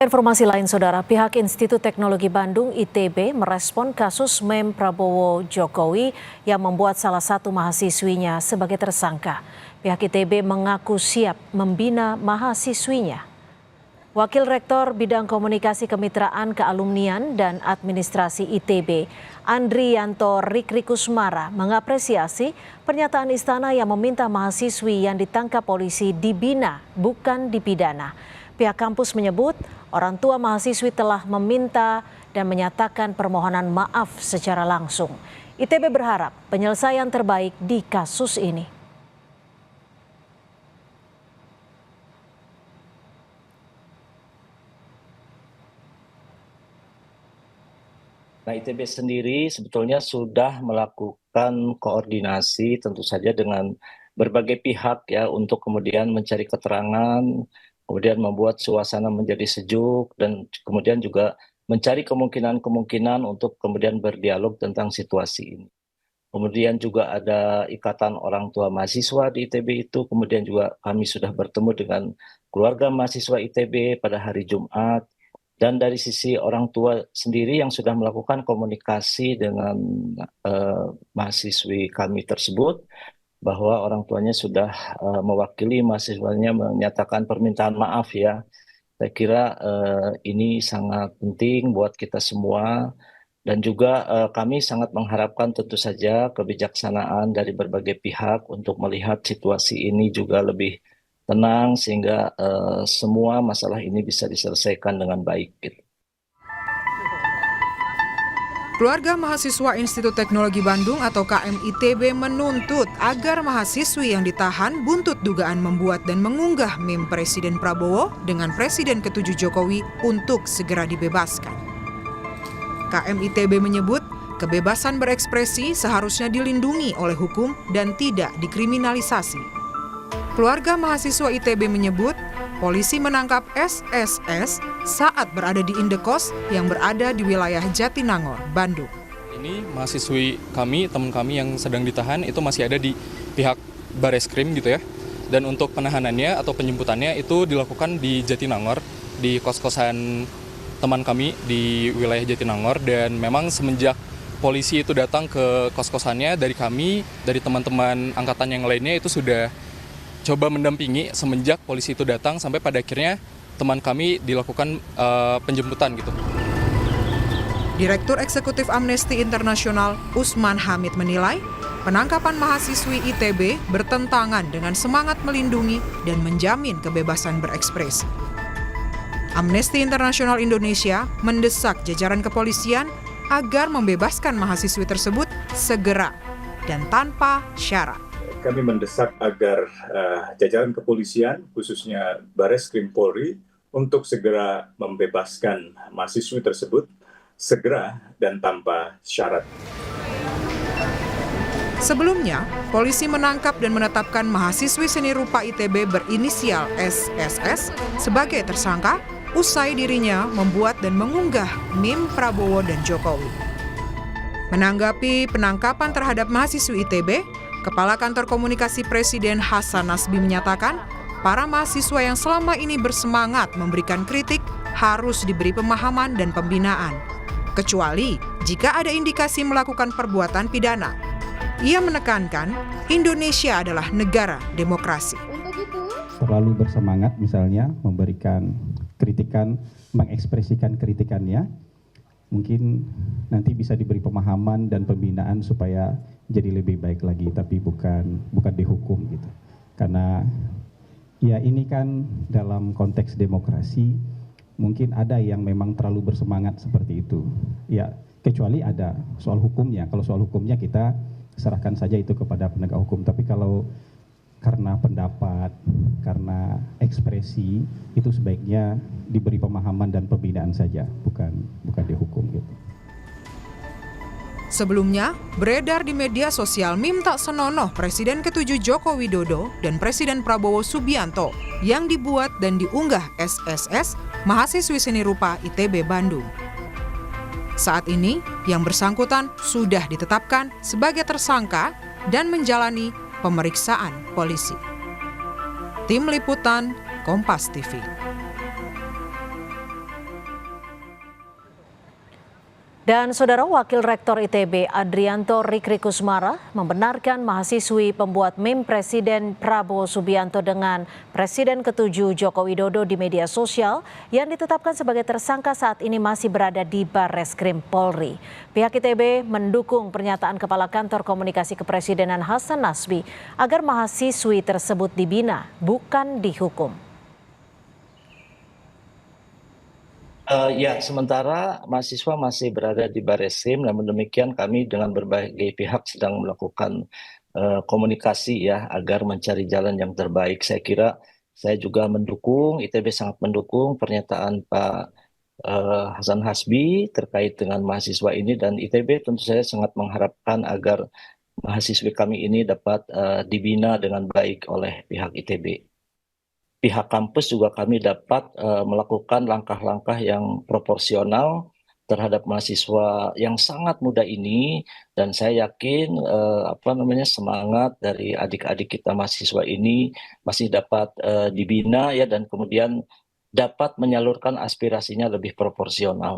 Informasi lain, Saudara, pihak Institut Teknologi Bandung (ITB) merespon kasus meme Prabowo Jokowi yang membuat salah satu mahasiswinya sebagai tersangka. Pihak ITB mengaku siap membina mahasiswinya. Wakil Rektor Bidang Komunikasi Kemitraan Kealumnian dan Administrasi ITB, Andrianto Rikrikusmara, mengapresiasi pernyataan istana yang meminta mahasiswi yang ditangkap polisi dibina, bukan dipidana. Pihak kampus menyebut orang tua mahasiswi telah meminta dan menyatakan permohonan maaf secara langsung. ITB berharap penyelesaian terbaik di kasus ini. Nah, ITB sendiri sebetulnya sudah melakukan koordinasi tentu saja dengan berbagai pihak ya untuk kemudian mencari keterangan, kemudian membuat suasana menjadi sejuk dan kemudian juga mencari kemungkinan-kemungkinan untuk kemudian berdialog tentang situasi ini. Kemudian juga ada ikatan orang tua mahasiswa di ITB itu, kemudian juga kami sudah bertemu dengan keluarga mahasiswa ITB pada hari Jumat. Dan dari sisi orang tua sendiri yang sudah melakukan komunikasi dengan mahasiswi kami tersebut, bahwa orang tuanya sudah mewakili mahasiswanya menyatakan permintaan maaf ya. Saya kira ini sangat penting buat kita semua. Dan juga kami sangat mengharapkan tentu saja kebijaksanaan dari berbagai pihak untuk melihat situasi ini juga lebih tenang sehingga semua masalah ini bisa diselesaikan dengan baik. Gitu. Keluarga mahasiswa Institut Teknologi Bandung atau KMITB menuntut agar mahasiswi yang ditahan buntut dugaan membuat dan mengunggah meme Presiden Prabowo dengan Presiden ke-7 Jokowi untuk segera dibebaskan. KMITB menyebut kebebasan berekspresi seharusnya dilindungi oleh hukum dan tidak dikriminalisasi. Keluarga mahasiswa ITB menyebut polisi menangkap SSS saat berada di indekos yang berada di wilayah Jatinangor, Bandung. Ini mahasiswi kami, teman kami yang sedang ditahan itu masih ada di pihak Bareskrim gitu ya. Dan untuk penahanannya atau penjemputannya itu dilakukan di Jatinangor, di kos-kosan teman kami di wilayah Jatinangor. Dan memang semenjak polisi itu datang ke kos-kosannya, dari kami, dari teman-teman angkatan yang lainnya itu sudah coba mendampingi semenjak polisi itu datang sampai pada akhirnya teman kami dilakukan penjemputan gitu. Direktur Eksekutif Amnesty International Usman Hamid menilai penangkapan mahasiswi ITB bertentangan dengan semangat melindungi dan menjamin kebebasan berekspresi. Amnesty International Indonesia mendesak jajaran kepolisian agar membebaskan mahasiswi tersebut segera dan tanpa syarat. Kami mendesak agar jajaran kepolisian, khususnya Bareskrim Polri, untuk segera membebaskan mahasiswi tersebut, segera dan tanpa syarat. Sebelumnya, polisi menangkap dan menetapkan mahasiswi seni rupa ITB berinisial SSS sebagai tersangka usai dirinya membuat dan mengunggah meme Prabowo dan Jokowi. Menanggapi penangkapan terhadap mahasiswi ITB, Kepala Kantor Komunikasi Presiden Hasan Nasbi menyatakan, para mahasiswa yang selama ini bersemangat memberikan kritik harus diberi pemahaman dan pembinaan, kecuali jika ada indikasi melakukan perbuatan pidana. Ia menekankan, Indonesia adalah negara demokrasi. Terlalu bersemangat misalnya memberikan kritikan, mengekspresikan kritikannya, mungkin nanti bisa diberi pemahaman dan pembinaan supaya jadi lebih baik lagi, tapi bukan dihukum gitu. Karena ya ini kan dalam konteks demokrasi mungkin ada yang memang terlalu bersemangat seperti itu. Ya kecuali ada soal hukumnya. Kalau soal hukumnya kita serahkan saja itu kepada penegak hukum. Tapi kalau karena pendapat, karena ekspresi, itu sebaiknya diberi pemahaman dan pembinaan saja, bukan dihukum gitu. Sebelumnya, beredar di media sosial meme tak senonoh Presiden ke-7 Joko Widodo dan Presiden Prabowo Subianto yang dibuat dan diunggah SSS, mahasiswi seni rupa ITB Bandung. Saat ini, yang bersangkutan sudah ditetapkan sebagai tersangka dan menjalani pemeriksaan polisi. Tim Liputan, Kompas TV. Dan Saudara Wakil Rektor ITB Adrianto Rikrikusmara membenarkan mahasiswi pembuat meme Presiden Prabowo Subianto dengan Presiden ke-7 Joko Widodo di media sosial yang ditetapkan sebagai tersangka saat ini masih berada di Barreskrim Polri. Pihak ITB mendukung pernyataan Kepala Kantor Komunikasi Kepresidenan Hasan Nasbi agar mahasiswi tersebut dibina, bukan dihukum. Ya, sementara mahasiswa masih berada di Barreskrim, namun demikian kami dengan berbagai pihak sedang melakukan komunikasi ya agar mencari jalan yang terbaik. Saya kira saya juga mendukung, ITB sangat mendukung pernyataan Pak Hasan Hasbi terkait dengan mahasiswa ini, dan ITB tentu saja sangat mengharapkan agar mahasiswi kami ini dapat dibina dengan baik oleh pihak ITB. Pihak kampus juga kami dapat melakukan langkah-langkah yang proporsional terhadap mahasiswa yang sangat muda ini, dan saya yakin semangat dari adik-adik kita mahasiswa ini masih dapat dibina ya, dan kemudian dapat menyalurkan aspirasinya lebih proporsional.